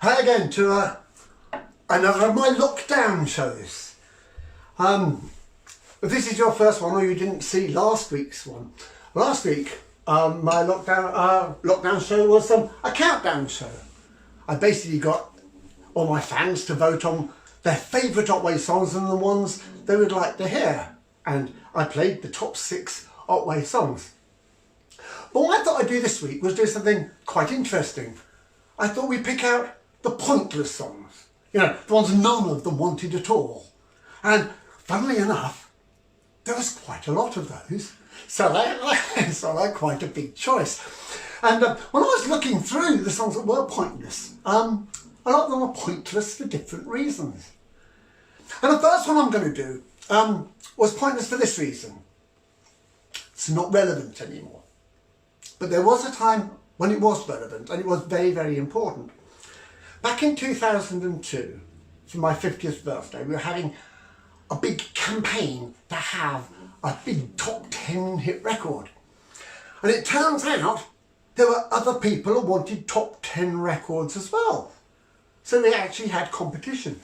Hi again to another of my lockdown shows. If this is your first one or you didn't see last week's one, last week my lockdown show was a countdown show. I basically got all my fans to vote on their favourite Otway songs and the ones they would like to hear, and I played the top 6 Otway songs. But what I thought I'd do this week was do something quite interesting. I thought we'd pick out the pointless songs, you know, the ones none of them wanted at all. And funnily enough, there was quite a lot of those, so they're quite a big choice. And when I was looking through the songs that were pointless, a lot of them were pointless for different reasons. And the first one I'm going to do was pointless for this reason. It's not relevant anymore. But there was a time when it was relevant, and it was very, very important. Back in 2002, for my 50th birthday, we were having a big campaign to have a big top 10 hit record. And it turns out there were other people who wanted top 10 records as well. So they actually had competition.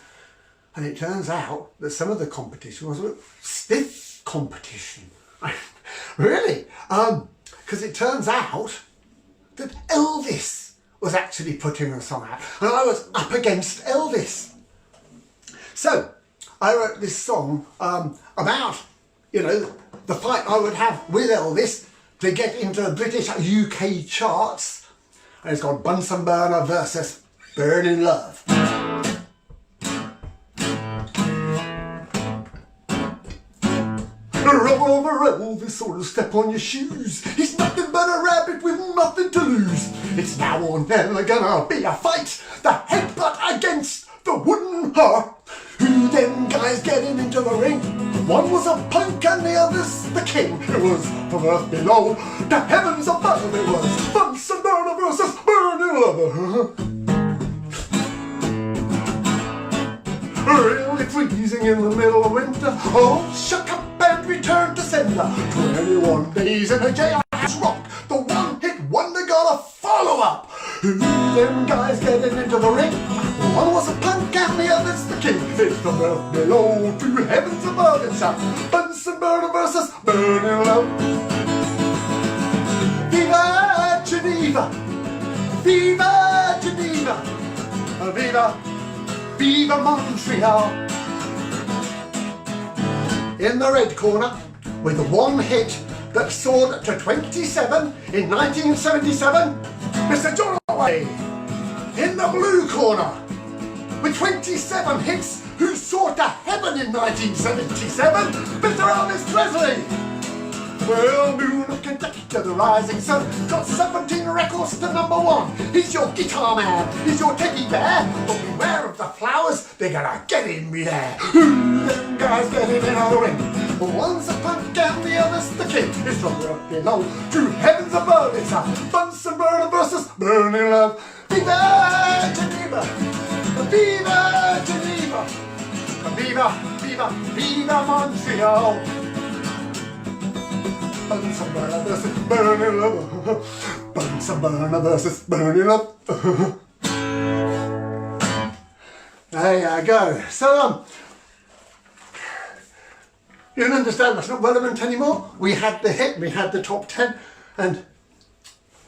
And it turns out that some of the competition was a stiff competition. Really? Because it turns out that Elvis was actually putting a song out, and I was up against Elvis. So I wrote this song about, you know, the fight I would have with Elvis to get into the British UK charts, and it's called Bunsen Burner versus Burning Love. Roll over Elvis or to step on your shoes. He's nothing but a rabbit with nothing to lose. It's now or never gonna be a fight. The headbutt against the wooden heart. Who them guys getting into the ring? One was a punk and the other's the king. It was from earth below to heavens above. It was Bunsen Burner versus Burning Love. Really freezing in the middle of winter. Oh, shook up and returned to sender. 21 days in a jailhouse rock. The one-hit wonder got a follow-up. Who them guys getting into the ring? One was a punk and the other's the king. It's from earth below to heavens above. It's a Bunsen Burner versus Burning Love. Viva Geneva! Viva Geneva! Viva! Viva Montreal! In the red corner, with one hit that soared to 27 in 1977, Mr. John Otway. In the blue corner, with 27 hits, who soared to heaven in 1977, Mr. Elvis Presley. Well, moon of Kentucky to the rising sun, got 17 records to #1. He's your guitar man, he's your teddy bear, but beware of the flowers, they're gonna get in me there. Who them guys getting in the ring? One's a punk and the other's the king. It's from up below to heavens above. It's a Bunsen Burner versus Burning Love. Viva Geneva! Viva Geneva! Viva, viva, viva Montreal! Bunsen Burner versus Burning Love. Bunsen Burner versus Burning Love. There you go. So, you don't understand, that's not relevant anymore. We had the hit, we had the top 10, and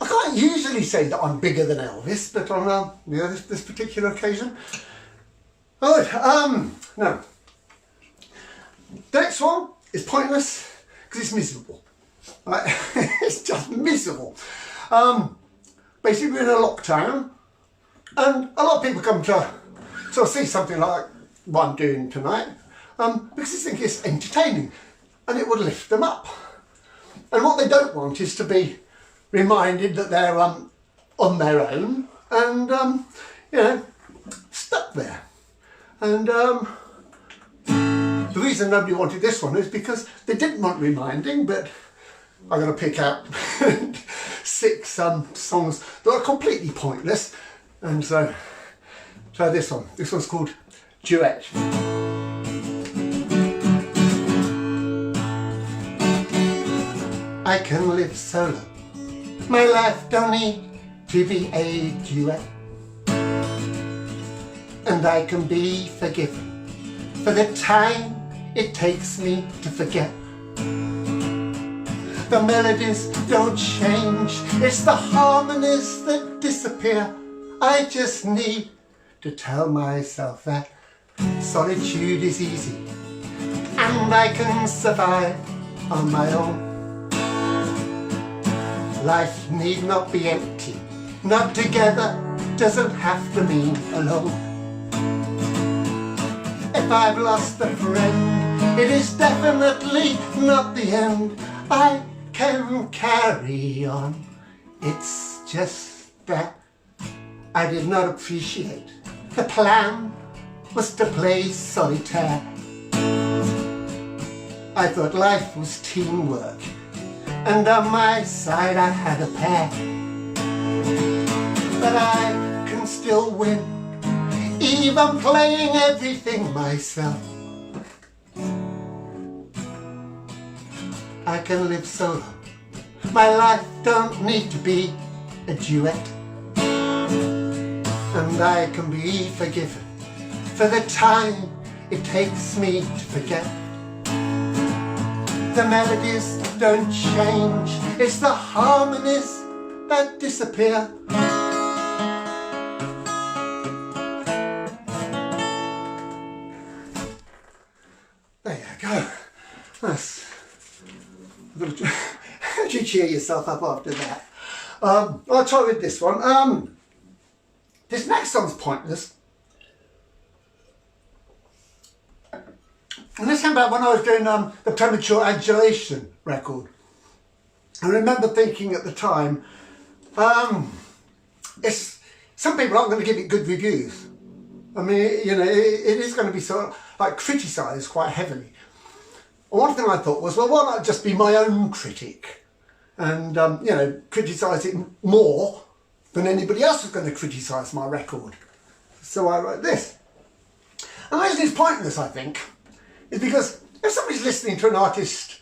I can't usually say that I'm bigger than Elvis, but on this particular occasion. Alright, now, the next one is pointless because it's miserable. Right? It's just miserable. Basically, we're in a lockdown, and a lot of people come to sort of see something like what I'm doing tonight, because they think it's entertaining and it would lift them up. And what they don't want is to be reminded that they're on their own and you know, stuck there. And the reason nobody wanted this one is because they didn't want reminding, but I'm going to pick out 6 songs that are completely pointless, and so try this one. This one's called Duet. I can live solo, my life don't need to be a duet. and I can be forgiven for the time it takes me to forget. The melodies don't change, it's the harmonies that disappear. I just need to tell myself that solitude is easy and I can survive on my own. Life need not be empty, not together doesn't have to mean alone. If I've lost a friend, it is definitely not the end. I can carry on. It's just that I did not appreciate the plan was to play solitaire. I thought life was teamwork, and on my side I had a pair. But I can still win, even playing everything myself. I can live solo, my life don't need to be a duet. And I can be forgiven for the time it takes me to forget. The melodies don't change, it's the harmonies that disappear. There you go. That's... How do you cheer yourself up after that? I'll try with this one. This next song's pointless. And this came back when I was doing the Premature Adulation record. I remember thinking at the time, some people aren't going to give it good reviews. I mean, you know, it is going to be sort of like criticised quite heavily. One thing I thought was, well, why not just be my own critic and, you know, criticise it more than anybody else was going to criticise my record. So I wrote this. And the reason it's pointless, I think, is because if somebody's listening to an artist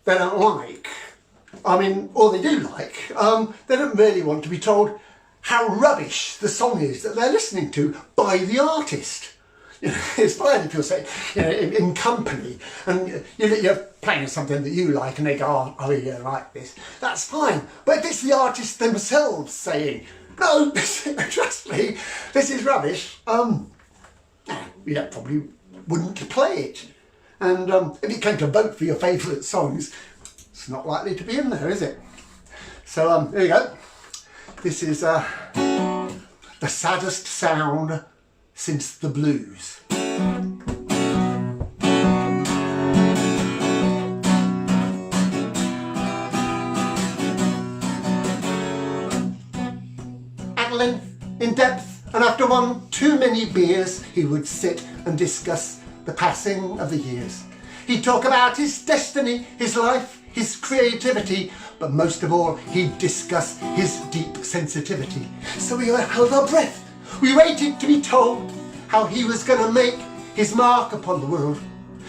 they don't like, I mean, or they do like, they don't really want to be told how rubbish the song is that they're listening to by the artist. You know, it's fine if you're saying, you know, in company and you're playing something that you like and they go, oh yeah, I like this. That's fine. But if it's the artist themselves saying, no, trust me, this is rubbish, you probably wouldn't play it. And if it came to vote for your favourite songs, it's not likely to be in there, is it? So there you go. This is the saddest sound since the blues. At length, in depth, and after one too many beers, he would sit and discuss the passing of the years. He'd talk about his destiny, his life, his creativity, but most of all, he'd discuss his deep sensitivity. So we held our breath. We waited to be told how he was going to make his mark upon the world.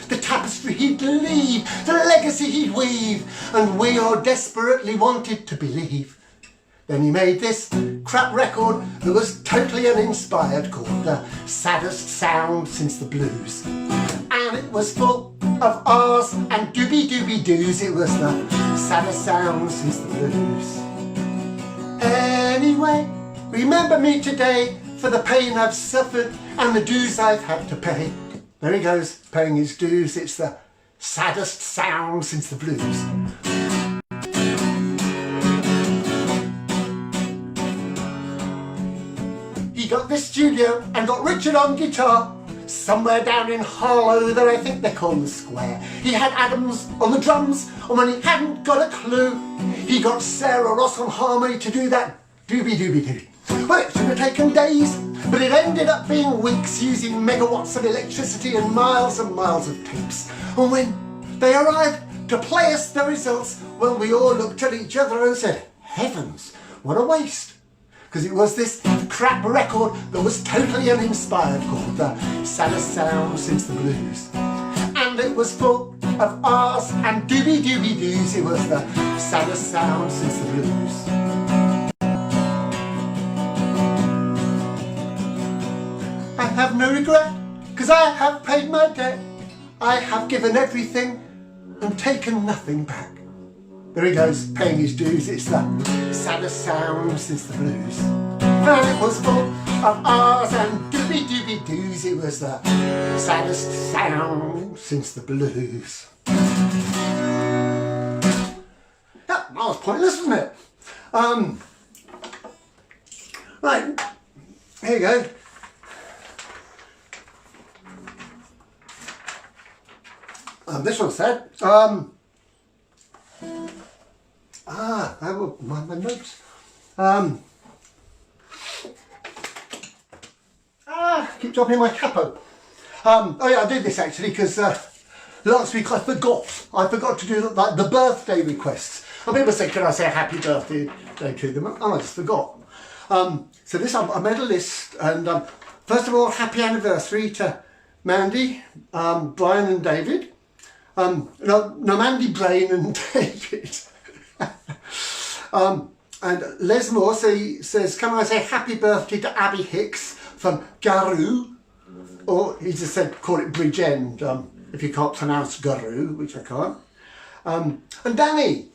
The tapestry he'd leave, the legacy he'd weave, and we all desperately wanted to believe. Then he made this crap record that was totally uninspired, called The Saddest Sound Since the Blues. And it was full of ahs and doobie-doobie-doos. It was the saddest sound since the blues. Anyway, remember me today for the pain I've suffered and the dues I've had to pay. There he goes, paying his dues. It's the saddest sound since the blues. He got this studio and got Richard on guitar, somewhere down in Harlow that I think they call the Square. He had Adams on the drums, and when he hadn't got a clue, he got Sarah Ross on harmony to do that doobie-doobie-doo. Well, it should have taken days, but it ended up being weeks, using megawatts of electricity and miles of tapes. And when they arrived to play us the results, well, we all looked at each other and said, heavens, what a waste. Because it was this crap record that was totally uninspired, called The Saddest Sound Since the Blues. And it was full of ahs and doobie-doobie-doos. It was the saddest sound since the blues. I have have no regret, 'cause I have paid my debt. I have given everything and taken nothing back. There he goes, paying his dues. It's the saddest sound since the blues. And it was full of ahs and doobie-doobie-doos. It was the saddest sound since the blues. That was pointless, wasn't it? Right, here you go. This one said, my notes. Keep dropping my capo. Oh yeah, I did this actually because last week I forgot to do like the birthday requests. And people say, can I say a happy birthday to them? And I just forgot. So this, I made a list, and first of all, happy anniversary to Mandy, Brian and David. No, Mandy, Brain and David. And Les Moore says, can I say happy birthday to Abby Hicks from Garou? Or he just said, call it Bridgend, if you can't pronounce Garou, which I can't. And Danny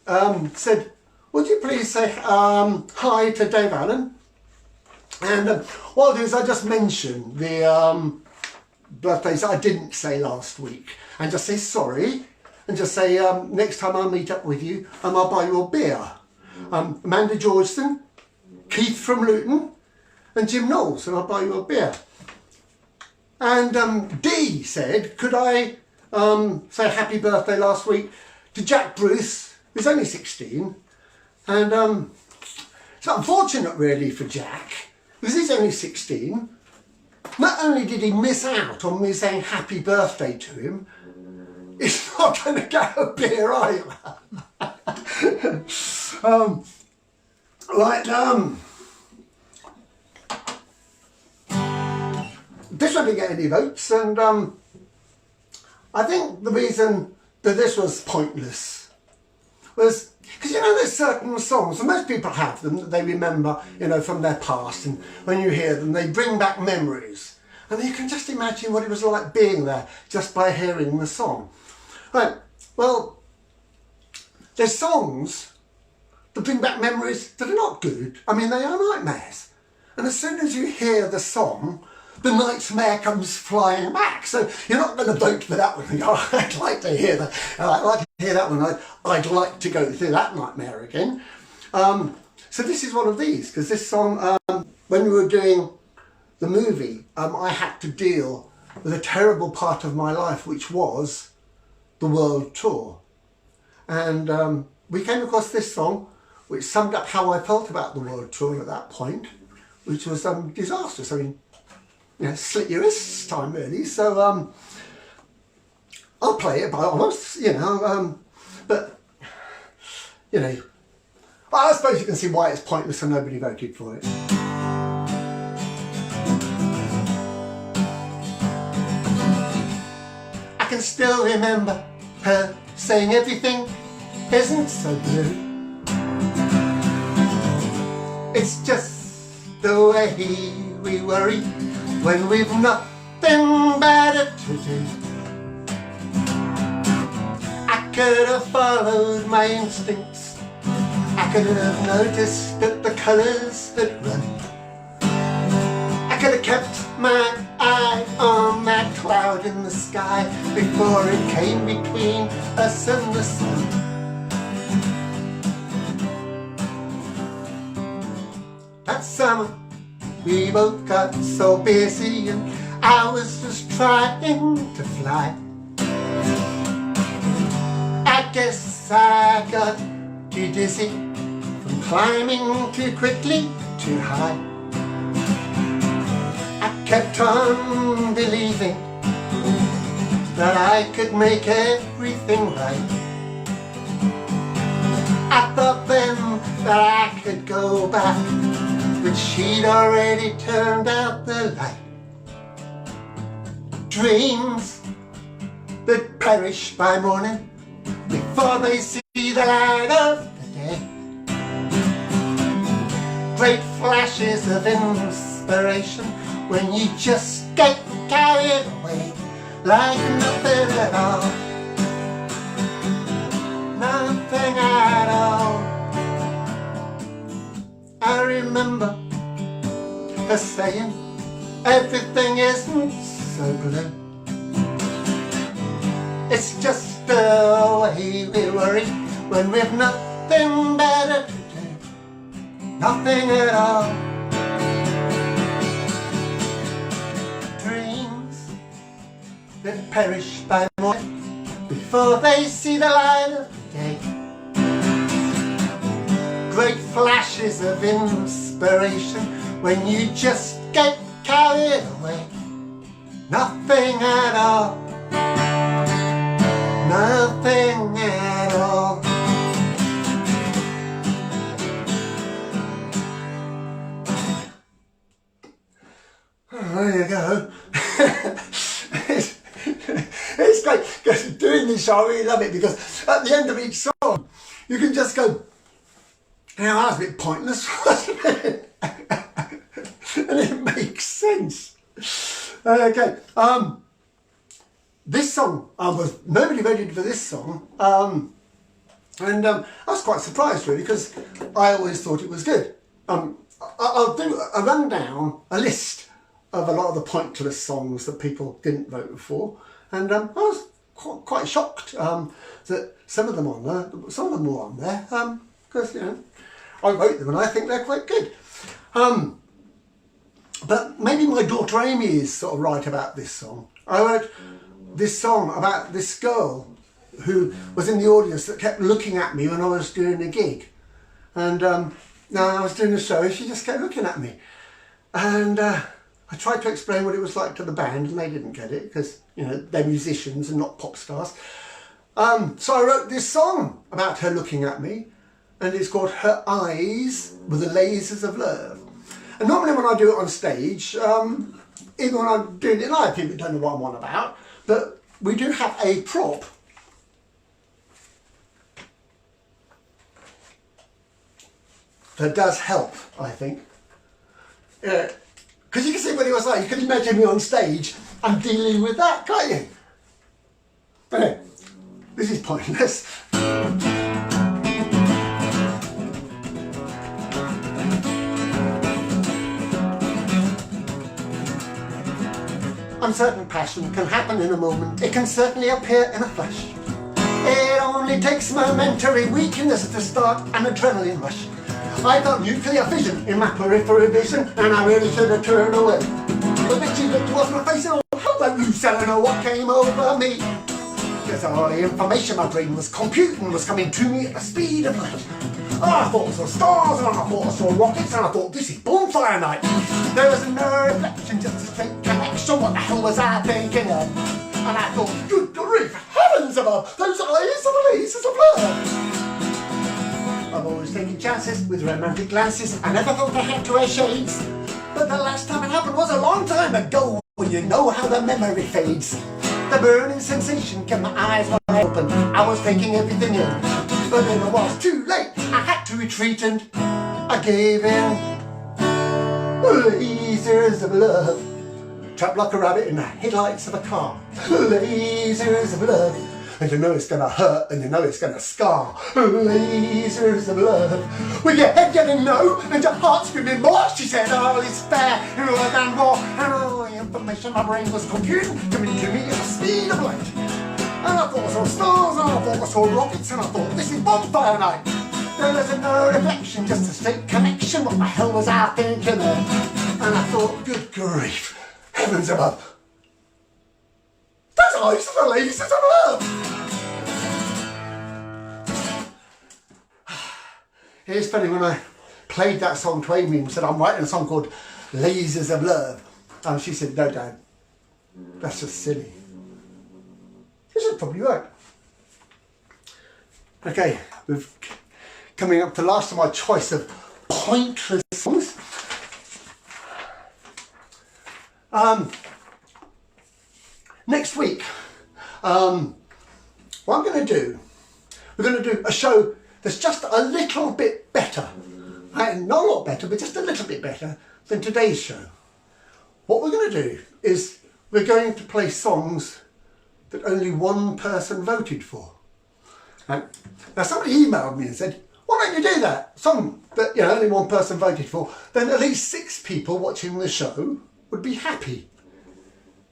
said, would you please say hi to Dave Allen? And what I'll do is I just mention the birthdays I didn't say last week, and just say sorry, and just say next time I meet up with you, I'll buy you a beer. Amanda Georgeson, Keith from Luton, and Jim Knowles, and I'll buy you a beer. And Dee said, could I say happy birthday last week to Jack Bruce, who's only 16, and it's unfortunate really for Jack, because he's only 16. Not only did he miss out on me saying happy birthday to him, he's not going to get a beer either. This one didn't get any votes, and I think the reason that this was pointless was because, you know, there's certain songs, and most people have them, that they remember, you know, from their past, and when you hear them, they bring back memories. And you can just imagine what it was like being there just by hearing the song. Right, well, there's songs that bring back memories that are not good. I mean, they are nightmares. And as soon as you hear the song, the nightmare comes flying back. So you're not going to vote for that one. Oh, I'd like to hear that. I'd like to hear that one. I'd like to go through that nightmare again. So this is one of these, because this song, when we were doing the movie, I had to deal with a terrible part of my life, which was the world tour. And we came across this song, which summed up how I felt about the world tour at that point, which was disastrous. I mean, you know, slit your wrists time really. So I'll play it by almost, you know, but, you know, I suppose you can see why it's pointless and nobody voted for it. I can still remember her saying everything isn't so blue. It's just the way we worry when we've nothing better to do. I could have followed my instincts. I could have noticed that the colours had run. I could have kept my eye on that cloud in the sky before it came between us and the sun. That summer we both got so busy and I was just trying to fly. I guess I got too dizzy from climbing too quickly, too high. I kept on believing that I could make everything right. I thought then that I could go back, but she'd already turned out the light. Dreams that perish by morning before they see the light of the day. Great flashes of inspiration when you just get carried away like nothing at all. Nothing at all. I remember her saying everything isn't so blue. It's just the way we worry when we've nothing better to do. Nothing at all. Dreams that perish by morning before they see the light of day. Great flashes of inspiration when you just get carried away. Nothing at all. Nothing at all. Oh, there you go. It's great because doing this show, I really love it, because at the end of each song you can just go, you know, that was a bit pointless, wasn't it? And it makes sense. Okay, this song, I was nobody voted for this song, and I was quite surprised really, because I always thought it was good. I'll do a rundown, a list of a lot of the pointless songs that people didn't vote for, and I was quite shocked that some of them were on there, because you know, I wrote them and I think they're quite good. But maybe my daughter Amy is sort of right about this song. I wrote this song about this girl who was in the audience that kept looking at me when I was doing a gig. And now I was doing a show and she just kept looking at me. And I tried to explain what it was like to the band and they didn't get it because, you know, they're musicians and not pop stars. So I wrote this song about her looking at me, and it's called Her Eyes Were the Lasers of Love. And normally when I do it on stage, even when I'm doing it live, people don't know what I'm on about, but we do have a prop that does help, I think. Because you can see what it was like. You can imagine me on stage, I'm dealing with that, can't you? But anyway, this is pointless. Uncertain passion can happen in a moment. It can certainly appear in a flash. It only takes momentary weakness to start an adrenaline rush. I felt nuclear fission in my peripheral vision, and I really should have turned away. But then she looked towards my face and how about you selling her what came over me? Because all the information my brain was computing was coming to me at the speed of light. Oh, I thought I saw stars, and I thought I saw rockets, and I thought this is bonfire night. There was no reflection, just a straight connection. What the hell was I thinking of? And I thought, good grief, heavens above, those eyes are the lasers of love. I've always taken chances with romantic glances. I never thought I had to wear shades. But the last time it happened was a long time ago, when you know how the memory fades. The burning sensation kept my eyes wide open. I was taking everything in. But then it was too late. I had to retreat and I gave in. Lasers of love, trapped like a rabbit in the headlights of a car. Lasers of love, and you know it's gonna hurt and you know it's gonna scar. Lasers of love, with your head getting no and your heart screaming more. She said all is fair in love and war, and all the information my brain was computing coming to me at the speed of light. And I thought I saw stars, and I thought I saw rockets, and I thought this is bonfire night. There was no reflection, just a straight connection. What the hell was I thinking of? And I thought, good grief, heavens above, those eyes are the lasers of love. It's funny, when I played that song to Amy and said I'm writing a song called Lasers of Love, and she said, no Dad, that's just silly. This is probably right. Okay, we're coming up to last of my choice of pointless songs. Next week, what I'm going to do, we're going to do a show that's just a little bit better. Not a lot better, but just a little bit better than today's show. What we're going to do is we're going to play songs that only one person voted for. And now somebody emailed me and said, why don't you do that? Song that only one person voted for, then at least 6 people watching the show would be happy.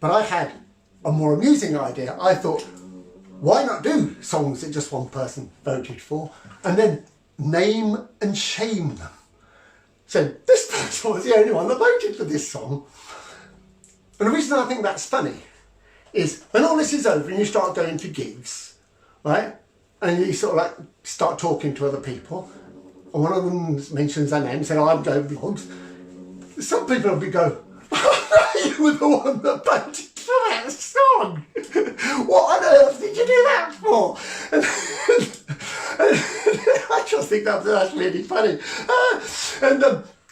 But I had a more amusing idea. I thought, why not do songs that just one person voted for and then name and shame them? So this person was the only one that voted for this song. And the reason I think that's funny is when all this is over and you start going to gigs, right? And you sort of like start talking to other people, and one of them mentions their name, saying, I'm Joe Vlogs. Some people will be go, you were the one that voted for that song. What on earth did you do that for? And I just think that's really funny.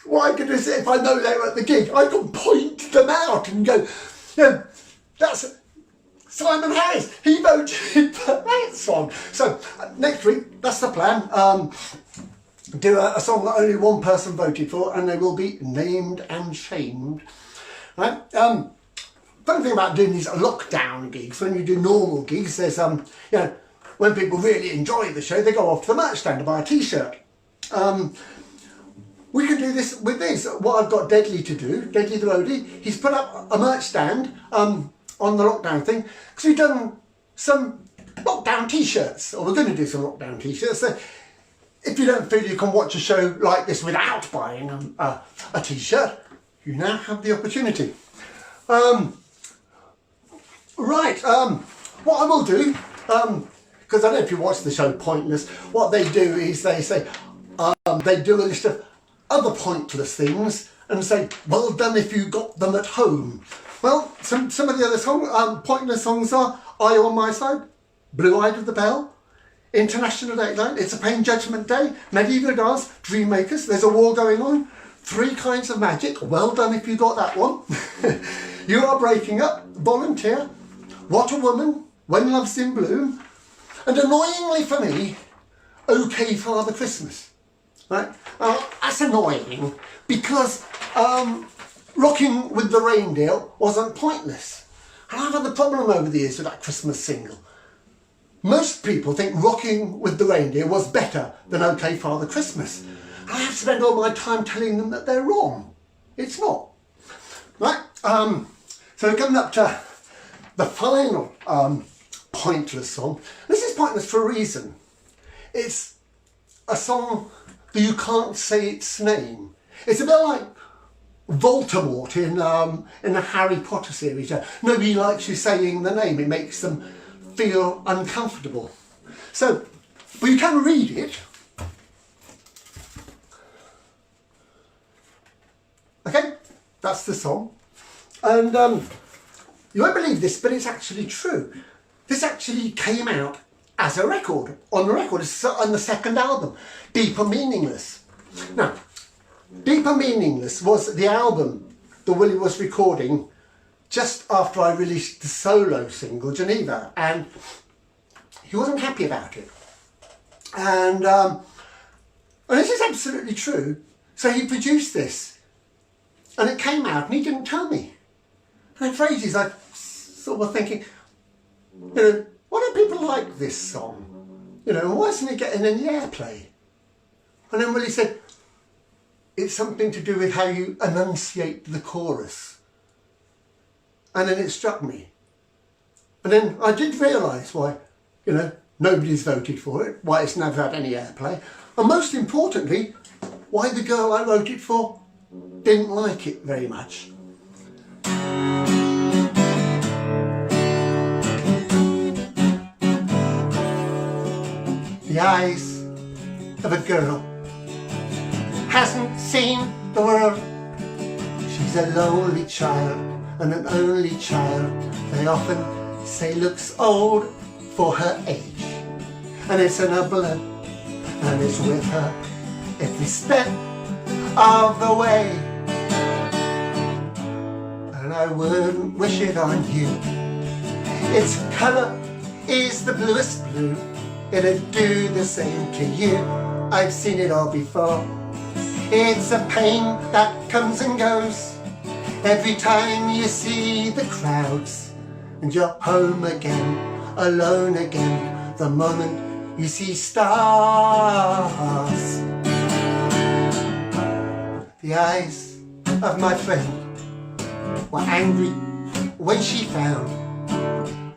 What I could do is, if I know they were at the gig, I can point them out and go, that's Simon Harris, he voted for that song. So next week, that's the plan. Do a song that only one person voted for, and they will be named and shamed. Right? Funny thing about doing these lockdown gigs, when you do normal gigs, there's when people really enjoy the show, they go off to the merch stand to buy a t-shirt. We can do this with this. What I've got Deadly to do, Deadly the roadie, he's put up a merch stand on the lockdown thing, because we've done some lockdown t-shirts, or we're going to do some lockdown t-shirts. So if you don't feel you can watch a show like this without buying a t-shirt, you now have the opportunity. What I will do, because I don't know if you watch the show Pointless, what they do is they say, they do a list of other pointless things and say, well done if you got them at home. Well, some of the other pointless songs are Are You On My Side, Blue Eyed of the Bell, International Dateline, It's a Pain Judgment Day, Medieval Dance, Dream Makers, There's a War Going On, Three Kinds of Magic, well done if you got that one. You Are Breaking Up, Volunteer, What a Woman, When Love's in Bloom, and annoyingly for me, OK Father Christmas. Right? That's annoying because Rocking with the Reindeer wasn't pointless. And I've had the problem over the years with that Christmas single. Most people think Rocking with the Reindeer was better than OK Father Christmas. And I have to spend all my time telling them that they're wrong. It's not. Right? So we're coming up to the final pointless song. This is pointless for a reason. It's a song that you can't say its name. It's a bit like Voldemort in the Harry Potter series. Nobody likes you saying the name. It makes them feel uncomfortable. So, but you can read it. Okay, that's the song. And you won't believe this, but it's actually true. This actually came out as a record, on the record. It's on the second album, Deeper Meaningless. Now, Deeper Meaningless was the album that Willie was recording just after I released the solo single, Geneva, and he wasn't happy about it. And this is absolutely true. So he produced this, and it came out, and he didn't tell me. And for ages I sort of thinking, why don't people like this song? Why isn't it getting any airplay? And then Willie said, it's something to do with how you enunciate the chorus. And then it struck me. And then I did realise why, nobody's voted for it, why it's never had any airplay, and most importantly, why the girl I wrote it for didn't like it very much. The eyes of a girl hasn't seen the world. She's a lonely child and an only child. They often say looks old for her age. And it's in her blood and it's with her every step of the way. And I wouldn't wish it on you. Its colour is the bluest blue. It'd do the same to you. I've seen it all before. It's a pain that comes and goes. Every time you see the crowds and you're home again, alone again, the moment you see stars. The eyes of my friend were angry when she found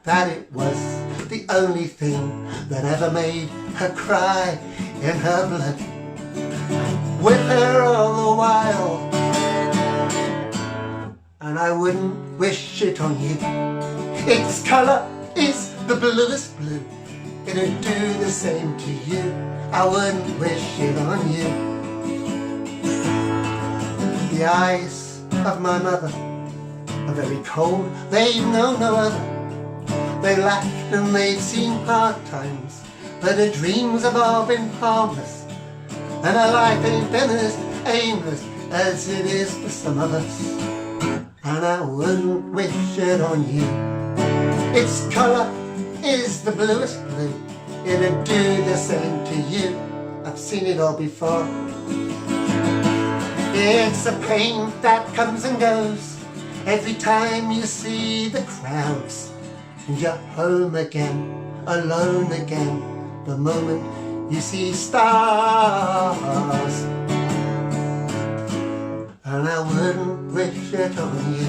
that it was the only thing that ever made her cry in her blood. With her all the while, and I wouldn't wish it on you. Its colour is the bluest blue, it'd do the same to you. I wouldn't wish it on you. The eyes of my mother are very cold, they've known no other. They laughed and they've seen hard times, but her dreams have all been harmless, and her life ain't been as aimless as it is for some of us. And I wouldn't wish it on you. Its colour is the bluest blue, it'd do the same to you. I've seen it all before. It's a pain that comes and goes every time you see the crowds and you're home again, alone again, the moment you see stars. And I wouldn't wish it on you.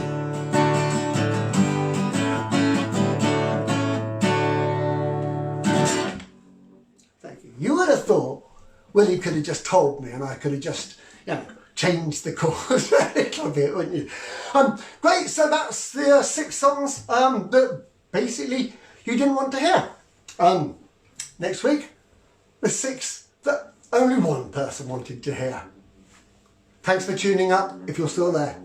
Thank you. You would have thought Willie could have just told me and I could have just, changed the chords a little bit, wouldn't you? Great, so that's the 6 songs that basically you didn't want to hear. Next week, the 6 that only one person wanted to hear. Thanks for tuning up, if you're still there.